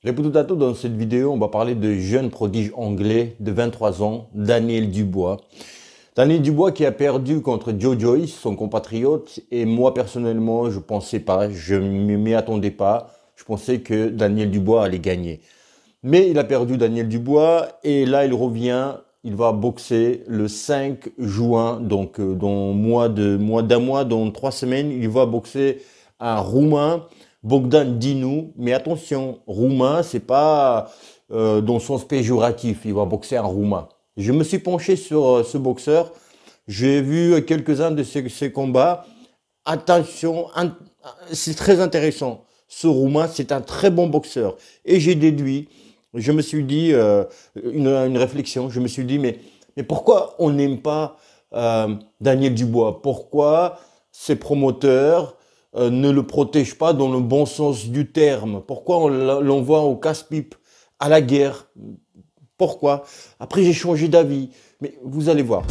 Les potato, dans cette vidéo, on va parler de jeune prodige anglais de 23 ans, Daniel Dubois. Daniel Dubois qui a perdu contre Joe Joyce, son compatriote, et moi personnellement, je pensais pas, je ne m'y attendais pas. Je pensais que Daniel Dubois allait gagner. Mais il a perdu Daniel Dubois et là il revient, il va boxer le 5 juin, donc d'un mois, dans 3 semaines, il va boxer un Roumain, Bogdan Dinu. Mais attention, Roumain, c'est pas dans le sens péjoratif, il va boxer un Roumain. Je me suis penché sur ce boxeur, j'ai vu quelques-uns de ses combats. Attention, c'est très intéressant. Ce Roumain, c'est un très bon boxeur. Et j'ai déduit, je me suis dit, une réflexion, je me suis dit, mais pourquoi on n'aime pas Daniel Dubois? Pourquoi ces promoteurs ne le protègent pas dans le bon sens du terme? Pourquoi on l'envoie au casse-pipe, à la guerre? Pourquoi? Après, j'ai changé d'avis. Mais vous allez voir.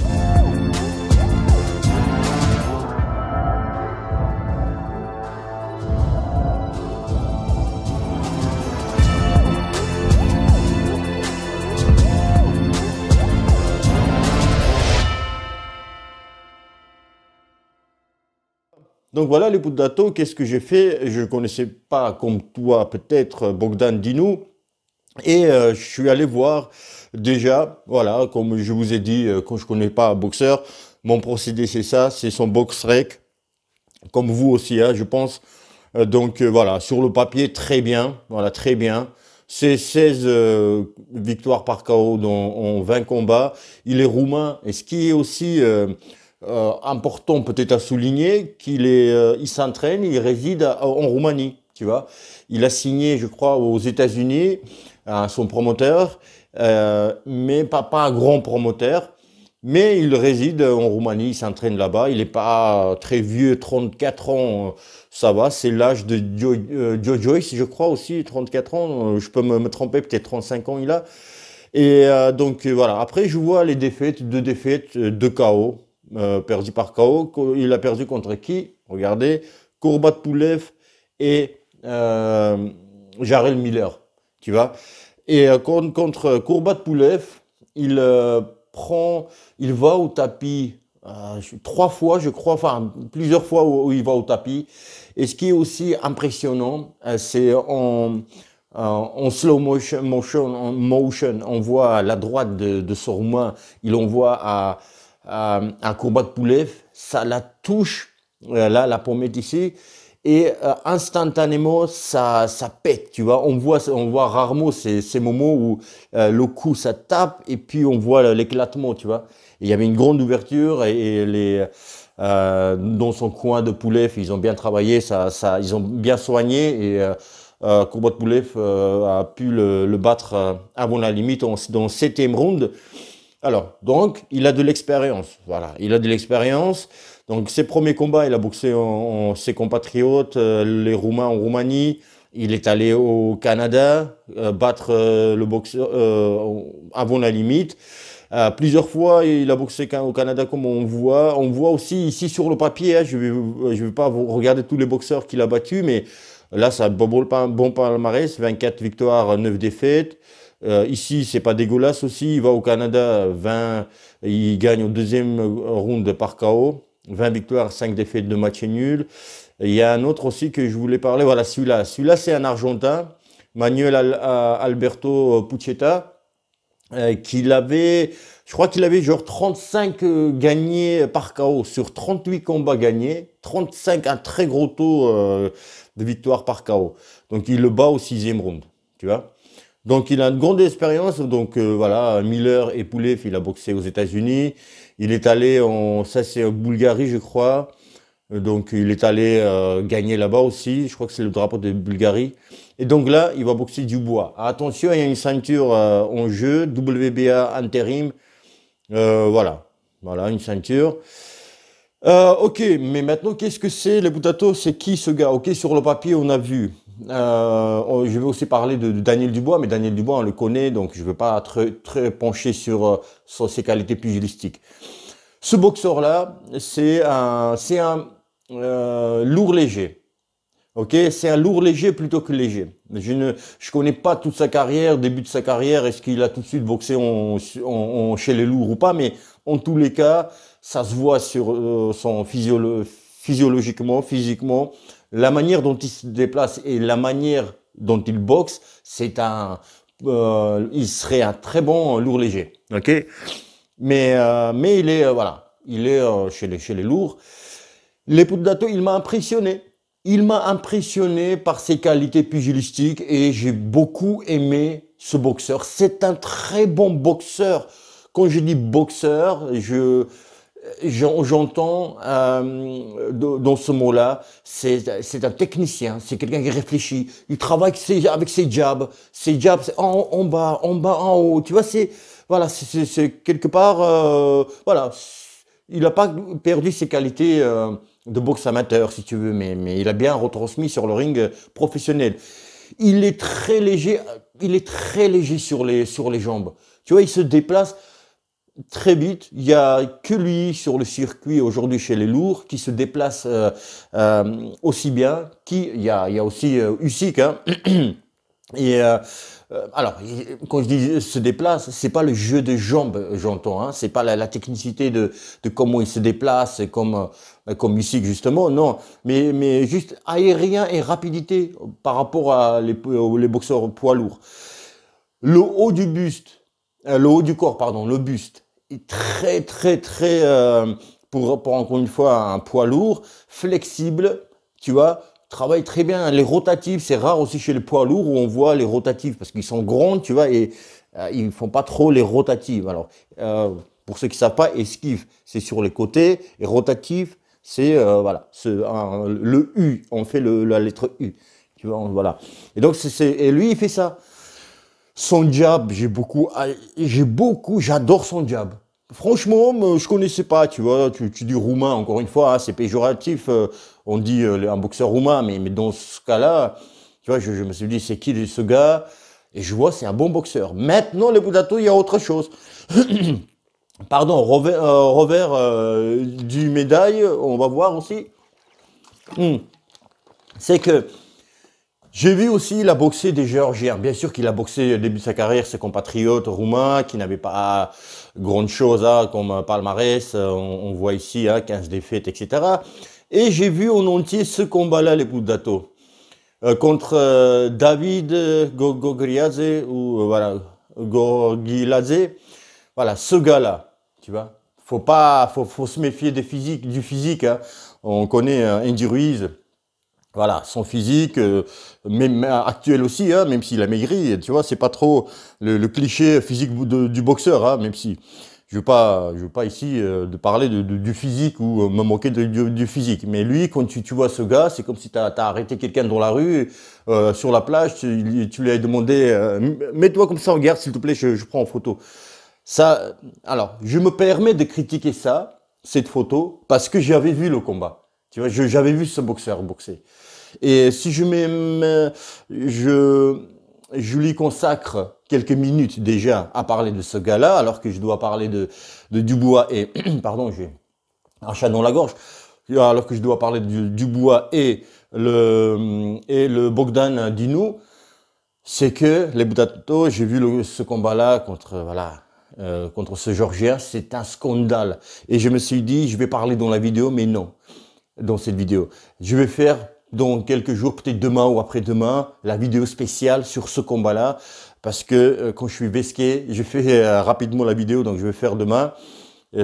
Donc voilà les Poudlato, qu'est-ce que j'ai fait? Je ne connaissais pas comme toi peut-être Bogdan Dinu et je suis allé voir déjà, voilà, comme je vous ai dit, quand je ne connais pas un boxeur, mon procédé c'est ça, c'est son box rec, comme vous aussi, hein, je pense. Voilà, sur le papier très bien, voilà très bien. C'est 16 victoires par KO en 20 combats. Il est roumain et ce qui est aussi important peut-être à souligner il s'entraîne, il réside en Roumanie, tu vois. Il a signé, je crois, aux États-Unis, à son promoteur, mais pas un grand promoteur. Mais il réside en Roumanie, il s'entraîne là-bas. Il n'est pas très vieux, 34 ans, ça va. C'est l'âge de Joe Joyce, je crois aussi, 34 ans. Je peux me tromper, peut-être 35 ans il a. Et voilà. Après, je vois les défaites, deux défaites, deux KO, perdu par KO. Il a perdu contre qui? Regardez, Kourbatpoulev et Jarrell Miller, tu vois. Et contre Kourbatpoulev, il prend, il va au tapis 3 fois, je crois, enfin plusieurs fois où il va au tapis. Et ce qui est aussi impressionnant, c'est en slow motion, on voit à la droite de son Roumain, il envoie à Kourbatpoulev, ça la touche, là, la pommette ici, et instantanément, ça pète, tu vois. On voit rarement ces moments où le coup, ça tape, et puis on voit l'éclatement, tu vois. Et il y avait une grande ouverture, dans son coin de Poulev, ils ont bien travaillé, ils ont bien soigné, et Kourbatpoulev a pu le battre avant la limite dans le 7e round. Alors, donc, il a de l'expérience. Voilà, il a de l'expérience. Donc, ses premiers combats, il a boxé ses compatriotes, les Roumains en Roumanie. Il est allé au Canada battre le boxeur avant la limite. Plusieurs fois, il a boxé au Canada, comme on voit. On voit aussi ici sur le papier, hein, je vais pas vous regarder tous les boxeurs qu'il a battus, mais là, ça a un bon palmarès, 24 victoires, 9 défaites. Ici, c'est pas dégueulasse aussi. Il va au Canada, 20, il gagne au deuxième round par KO. 20 victoires, 5 défaites, de matchs nuls. Il y a un autre aussi que je voulais parler. Voilà, celui-là. Celui-là, c'est un Argentin, Manuel Alberto Pucheta, je crois qu'il avait genre 35 gagnés par KO sur 38 combats gagnés. 35, un très gros taux de victoire par KO. Donc, il le bat au 6e round, tu vois. Donc, il a une grande expérience. Donc, voilà, Miller et Poulev, il a boxé aux États-Unis. Il est allé ça c'est en Bulgarie, je crois. Donc, il est allé gagner là-bas aussi. Je crois que c'est le drapeau de Bulgarie. Et donc là, il va boxer Dubois. Attention, il y a une ceinture en jeu, WBA intérim. Voilà, voilà, une ceinture. Ok, mais maintenant, qu'est-ce que c'est les Poutato? C'est qui ce gars? Ok, sur le papier, on a vu. Je vais aussi parler de Daniel Dubois, mais Daniel Dubois, on le connaît, donc je ne vais pas très pencher sur ses qualités pugilistiques. Ce boxeur-là, c'est un lourd léger. Ok, c'est un lourd léger plutôt que léger. Je connais pas toute sa carrière, début de sa carrière, est-ce qu'il a tout de suite boxé chez les lourds ou pas, mais en tous les cas, ça se voit sur physiologiquement, physiquement, la manière dont il se déplace et la manière dont il boxe, il serait un très bon lourd léger. Ok, mais il est voilà, il est chez les lourds. Lepudato, il m'a impressionné. Il m'a impressionné par ses qualités pugilistiques et j'ai beaucoup aimé ce boxeur. C'est un très bon boxeur. Quand je dis boxeur, j'entends dans ce mot-là, c'est un technicien, c'est quelqu'un qui réfléchit. Il travaille avec ses jabs. Ses jabs, c'est en bas, en haut. Tu vois, voilà, c'est quelque part, voilà. Il n'a pas perdu ses qualités de boxe amateur, si tu veux, mais il a bien retransmis sur le ring professionnel. Il est très léger, il est très léger sur les jambes. Tu vois, il se déplace très vite. Il y a que lui sur le circuit aujourd'hui chez les lourds qui se déplace aussi bien. Il y a aussi Usyk, hein. Et alors, quand je dis se déplace, c'est pas le jeu de jambes, j'entends. Hein, c'est pas la technicité de comment il se déplace, comme Usyk justement, non. Mais juste aérien et rapidité par rapport à les boxeurs poids lourds. Le haut du buste, le haut du corps, pardon, le buste est très très pour encore une fois un poids lourd, flexible, tu vois. Travaille très bien. Les rotatives, c'est rare aussi chez les poids lourds où on voit les rotatives parce qu'ils sont grands, tu vois, et ils font pas trop les rotatives. Alors, pour ceux qui savent pas, esquive, c'est sur les côtés, et rotative, c'est voilà, le U. On fait la lettre U, tu vois, voilà. Et donc et lui, il fait ça. Son jab, j'adore son jab. Franchement, je connaissais pas, tu vois, tu dis roumain, encore une fois, hein, c'est péjoratif, on dit un boxeur roumain, mais dans ce cas-là, tu vois, je me suis dit, c'est qui ce gars? Et je vois, c'est un bon boxeur. Maintenant, le Budato, il y a autre chose. Pardon, revers du médaille, on va voir aussi. C'est que j'ai vu aussi, il a boxé des Géorgiens. Bien sûr qu'il a boxé au début de sa carrière ses compatriotes roumains qui n'avaient pas grande chose comme palmarès. On voit ici 15 défaites, etc. Et j'ai vu en entier ce combat-là, les Budato, contre David Gogriadze ou voilà, Gorgiladze. Voilà, ce gars-là, tu vois. Faut se méfier du physique. Hein. On connaît Andy Ruiz. Voilà, son physique, même actuel aussi, hein, même s'il a maigri, tu vois, c'est pas trop le cliché physique du boxeur, hein, même si je veux pas ici de parler du physique ou me moquer du physique. Mais lui, quand tu vois ce gars, c'est comme si t'as arrêté quelqu'un dans la rue, sur la plage, tu lui as demandé, mets-toi comme ça en garde, s'il te plaît, je prends en photo. Ça, alors, je me permets de critiquer cette photo, parce que j'avais vu le combat. Tu vois, j'avais vu ce boxeur boxer. Et si je lui consacre quelques minutes déjà à parler de ce gars-là, alors que je dois parler de Dubois et, pardon, j'ai un chat dans la gorge, alors que je dois parler de Dubois et le Bogdan Dinu, c'est que les Budato, j'ai vu ce combat-là contre ce Géorgien, c'est un scandale. Et je me suis dit, je vais parler dans la vidéo, mais non. Dans cette vidéo. Je vais faire dans quelques jours, peut-être demain ou après-demain, la vidéo spéciale sur ce combat-là. Parce que quand je suis vesqué, je fais rapidement la vidéo, donc je vais faire demain.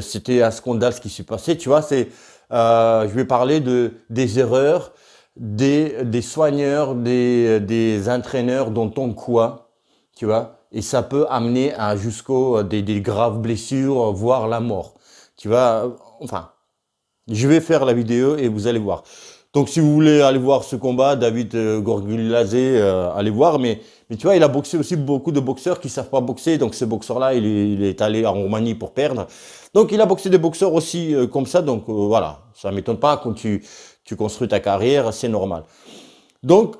C'était un scandale ce qui s'est passé. Tu vois, je vais parler des erreurs des soigneurs, des entraîneurs dans ton coin, tu vois. Et ça peut amener à jusqu'au des graves blessures, voire la mort. Tu vois, enfin. Je vais faire la vidéo et vous allez voir. Donc si vous voulez aller voir ce combat, David Gorgiladze, allez voir. Mais tu vois, il a boxé aussi beaucoup de boxeurs qui savent pas boxer. Donc ce boxeur-là, il est allé en Roumanie pour perdre. Donc il a boxé des boxeurs aussi comme ça. Donc voilà, ça m'étonne pas quand tu construis ta carrière, c'est normal. Donc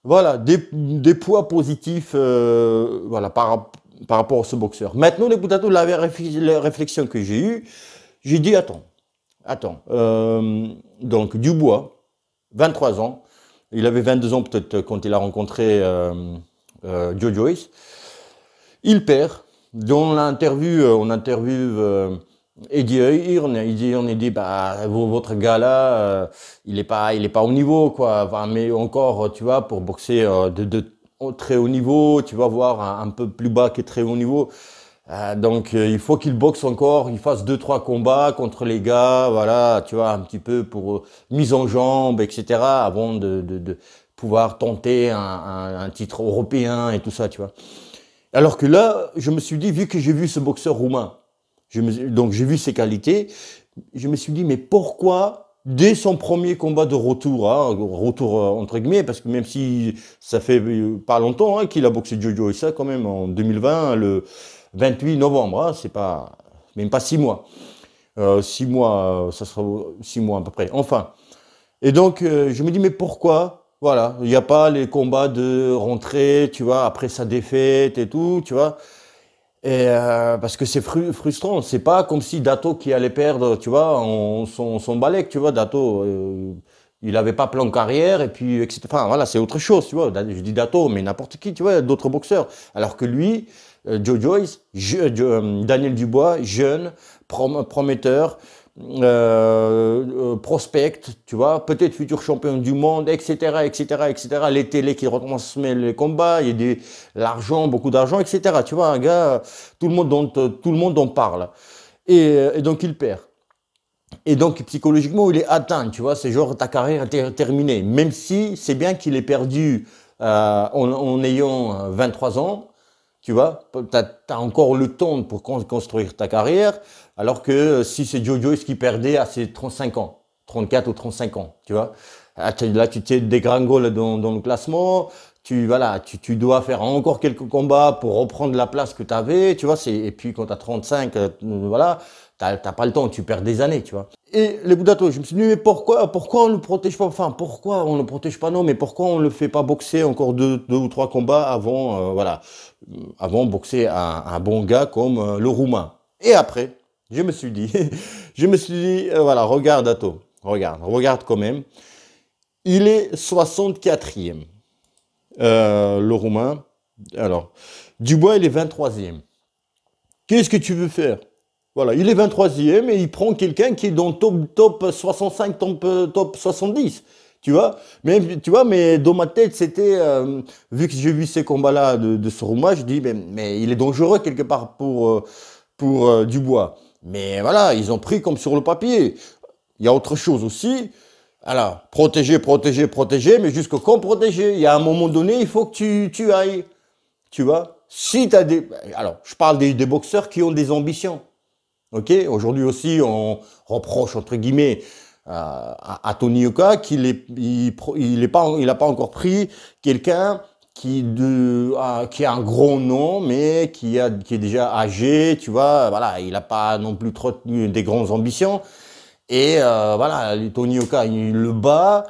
voilà, des poids positifs voilà, par rapport à ce boxeur. Maintenant, les Budato, la réflexion que j'ai eue, j'ai dit, attends, donc Dubois, 23 ans, Il avait 22 ans peut-être quand il a rencontré Joe Joyce. Il perd. Dans l'interview, on interviewe Eddie Hearn. Eddie Hearn, il dit, bah, votre gars là, il est pas au niveau, quoi. Enfin, mais encore, tu vois, pour boxer de très haut niveau, tu vas voir un peu plus bas que très haut niveau. Donc, il faut qu'il boxe encore, il fasse deux, trois combats contre les gars, voilà, tu vois, un petit peu pour mise en jambe, etc., avant de pouvoir tenter un titre européen et tout ça, tu vois. Alors que là, je me suis dit, vu que j'ai vu ce boxeur roumain, donc j'ai vu ses qualités, je me suis dit, mais pourquoi, dès son premier combat de retour, hein, retour entre guillemets, parce que même si ça fait pas longtemps hein, qu'il a boxé Jojo Issa quand même en 2020, le 28 novembre, hein, c'est pas même pas 6 mois. 6 mois, ça sera 6 mois à peu près. Enfin. Et donc, je me dis, mais pourquoi? Voilà, il n'y a pas les combats de rentrée, tu vois, après sa défaite et tout, tu vois. Et parce que c'est frustrant. C'est pas comme si Dato qui allait perdre, tu vois, son balek, tu vois. Dato, il avait pas plan de carrière et puis, etc. Enfin, voilà, c'est autre chose, tu vois. Je dis Dato, mais n'importe qui, tu vois, d'autres boxeurs. Alors que lui, Joe Joyce, Daniel Dubois, jeune, prometteur, prospect, tu vois, peut-être futur champion du monde, etc., etc., etc. Les télés qui retransmettent les combats, il y a l'argent, beaucoup d'argent, etc. Tu vois, un gars, tout le monde en parle. Et donc il perd. Et donc psychologiquement, il est atteint, tu vois, c'est genre ta carrière est terminée. Même si c'est bien qu'il ait perdu en ayant 23 ans, tu vois, tu as encore le temps pour construire ta carrière, alors que si c'est Joe Joyce qui perdait à ses 35 ans, 34 ou 35 ans, tu vois. Là, tu t'es dégringolé dans le classement, voilà, tu dois faire encore quelques combats pour reprendre la place que tu avais, tu vois. Et puis quand tu as 35, voilà, t'as pas le temps, tu perds des années, tu vois. Et les Boudato, je me suis dit, mais pourquoi on ne le protège pas? Enfin, pourquoi on ne le protège pas? Non, mais pourquoi on ne le fait pas boxer encore deux ou trois combats avant, voilà, avant de boxer un bon gars comme le Roumain. Et après, je me suis dit, voilà, regarde Dato, regarde quand même. Il est 64e, le Roumain. Alors, Dubois, il est 23e. Qu'est-ce que tu veux faire? Voilà, il est 23e et il prend quelqu'un qui est dans top 65, top 70. Tu vois, mais dans ma tête, c'était, vu que j'ai vu ces combats-là de ce Roumain, je dis, mais il est dangereux quelque part pour Dubois. Mais voilà, ils ont pris comme sur le papier. Il y a autre chose aussi. Alors, protéger, mais jusqu'au quand protéger? Il y a un moment donné, il faut que tu ailles. Tu vois? Si tu as des. Alors, je parle des boxeurs qui ont des ambitions. Ok, aujourd'hui aussi, on reproche entre guillemets à Tony Yoka qu'il il a pas encore pris quelqu'un qui a un gros nom, mais qui est déjà âgé, tu vois. Voilà, il n'a pas non plus trop des grandes ambitions. Et voilà, Tony Yoka, il le bat.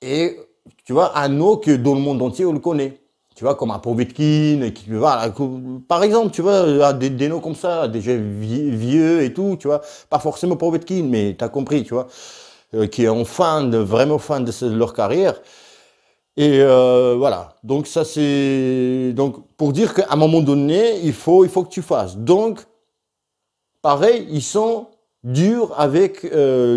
Et tu vois, un autre que dans le monde entier, on le connaît. Tu vois, comme un Povetkin, voilà, par exemple, tu vois, des noms comme ça, déjà vieux et tout, tu vois. Pas forcément Povetkin, mais tu as compris, tu vois. Qui est vraiment fin de leur carrière. Et voilà. Donc ça c'est. Donc pour dire qu'à un moment donné, il faut que tu fasses. Donc, pareil, ils sont durs avec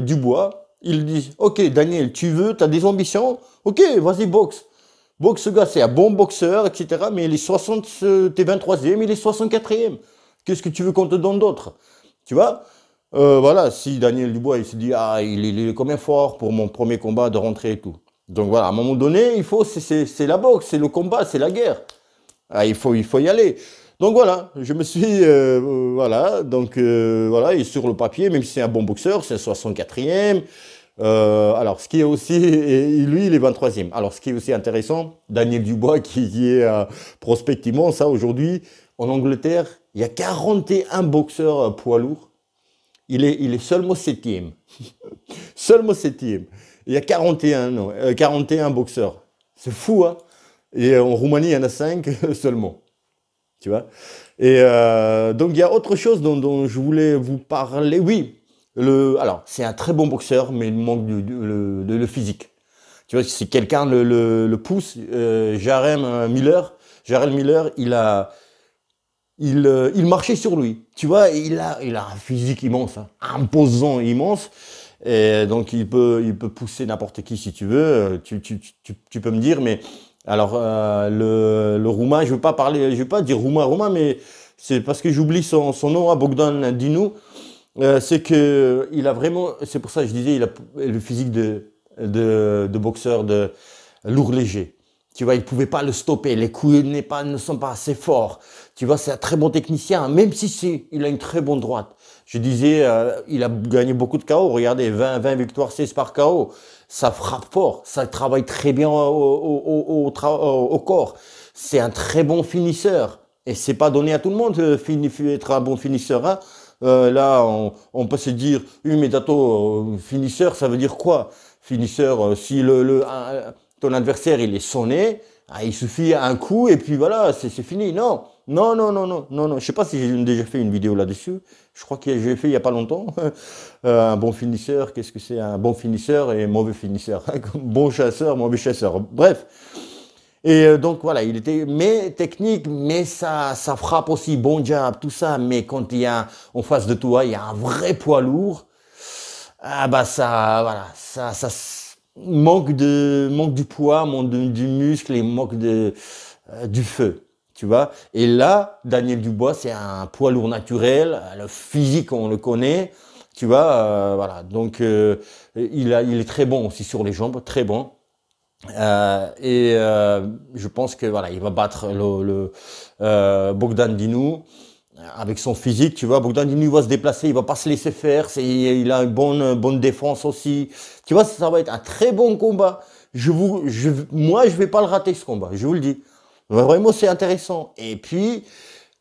Dubois. Ils disent, ok, Daniel, tu as des ambitions? Ok, vas-y, boxe. Boxe, ce gars, c'est un bon boxeur, etc. Mais il est 60, t'es 23e, il est 64e. Qu'est-ce que tu veux qu'on te donne d'autre? Tu vois? Voilà, si Daniel Dubois, il se dit, ah, il est quand même fort pour mon premier combat de rentrée et tout. Donc voilà, à un moment donné, c'est la boxe, c'est le combat, c'est la guerre. Ah, il faut y aller. Donc voilà, je me suis, voilà, donc voilà, et sur le papier, même si c'est un bon boxeur, c'est 64e. Alors, ce qui est aussi, et lui, il est 23e. Alors, ce qui est aussi intéressant, Daniel Dubois, qui est prospectivement, ça, aujourd'hui, en Angleterre, il y a 41 boxeurs poids lourds. Il est seulement 7e. Seulement 7e. Il y a 41, non, 41 boxeurs. C'est fou, hein? Et en Roumanie, il y en a 5 seulement. Tu vois? Et donc, il y a autre chose dont je voulais vous parler. Oui, alors, c'est un très bon boxeur, mais il manque le physique. Tu vois, si quelqu'un le pousse, Jarrell Miller, il marchait sur lui. Tu vois, il a un physique immense, hein, imposant, immense. Et donc, il peut pousser n'importe qui si tu veux. Tu peux me dire, mais alors, le Roumain, je veux pas dire Roumain, mais c'est parce que j'oublie son nom, hein, Bogdan Dinu. C'est que il a vraiment, c'est pour ça que je disais, il a le physique de boxeur de lourd léger. Tu vois, il pouvait pas le stopper. Les coups ne sont pas assez forts. Tu vois, c'est un très bon technicien, même si il a une très bonne droite. Je disais, il a gagné beaucoup de KO. Regardez, 20 victoires, 16 par KO. Ça frappe fort. Ça travaille très bien au corps. C'est un très bon finisseur. Et c'est pas donné à tout le monde être un bon finisseur, hein. Là, on peut se dire, oui, mais Dato, finisseur, ça veut dire quoi? Finisseur, si ton adversaire il est sonné, ah, il suffit un coup et puis voilà, c'est fini. Non, non, non, non, non, non, non. Je sais pas si j'ai déjà fait une vidéo là-dessus. Je crois que j'ai fait il y a pas longtemps. Un bon finisseur, qu'est-ce que c'est un bon finisseur et mauvais finisseur? Bon chasseur, mauvais chasseur. Bref. Et donc voilà, il était mais technique, mais ça frappe aussi, bon jab, tout ça. Mais quand il y a en face de toi, il y a un vrai poids lourd, ah bah ça, voilà, manque du poids, du muscle et manque du feu, tu vois. Et là, Daniel Dubois, c'est un poids lourd naturel, le physique on le connaît, tu vois, voilà. Donc il est très bon aussi sur les jambes, très bon. Je pense que voilà, il va battre Bogdan Dinu avec son physique, tu vois. Bogdan Dinu va se déplacer, il va pas se laisser faire. Il a une bonne défense aussi. Tu vois, ça va être un très bon combat. Moi, je vais pas le rater ce combat. Je vous le dis. Vraiment, c'est intéressant. Et puis,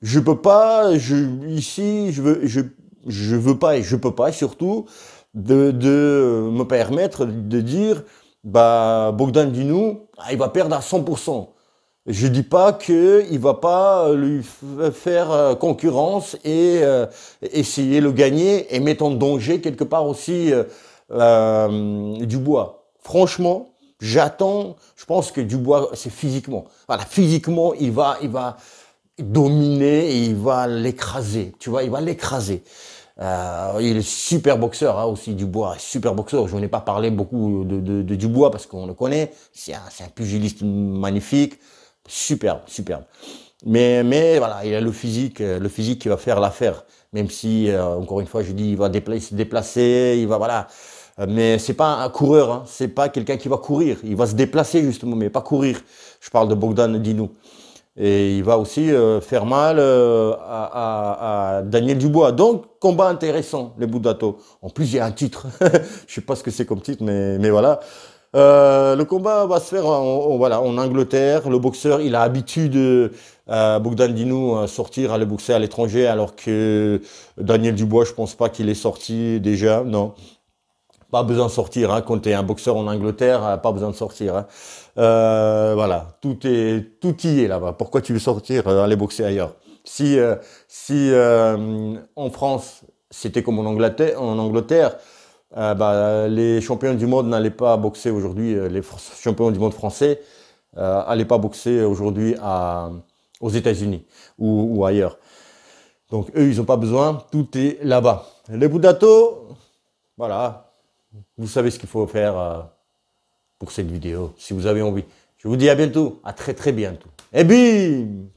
je peux pas, ici, je veux pas et je peux pas surtout de me permettre de dire bah, Bogdan Dinu, il va perdre à 100%. Je dis pas qu'il va pas lui faire concurrence et essayer de le gagner et mettre en danger quelque part aussi Dubois. Franchement, je pense que Dubois, c'est physiquement. Voilà, physiquement, il va dominer et il va l'écraser. Tu vois, il va l'écraser. Il est super boxeur hein, aussi, Dubois, super boxeur. Je n'en ai pas parlé beaucoup de Dubois parce qu'on le connaît. C'est un pugiliste magnifique, superbe, superbe. Mais voilà, il a le physique qui va faire l'affaire. Même si, encore une fois, je dis, il va se déplacer, il va voilà. Mais c'est pas un coureur, hein, c'est pas quelqu'un qui va courir. Il va se déplacer justement, mais pas courir. Je parle de Bogdan Dinu. Et il va aussi faire mal à Daniel Dubois. Donc, combat intéressant, les Boudato. En plus, il y a un titre. Je sais pas ce que c'est comme titre, mais voilà. Le combat va se faire voilà, en Angleterre. Le boxeur, il a habitude, Bogdan Dinu, sortir, aller boxer à l'étranger, alors que Daniel Dubois, je pense pas qu'il est sorti déjà. Non. Pas besoin de sortir, hein. Quand tu es un boxeur en Angleterre, pas besoin de sortir, hein. Voilà, tout y est là-bas. Pourquoi tu veux sortir, aller boxer ailleurs? Si en France, c'était comme en Angleterre, bah, les champions du monde n'allaient pas boxer aujourd'hui, champions du monde français n'allaient pas boxer aujourd'hui aux États-Unis ou ailleurs. Donc eux, ils n'ont pas besoin, tout est là-bas. Les Boudato, voilà. Vous savez ce qu'il faut faire pour cette vidéo, si vous avez envie. Je vous dis à bientôt, à très très bientôt. Et bim!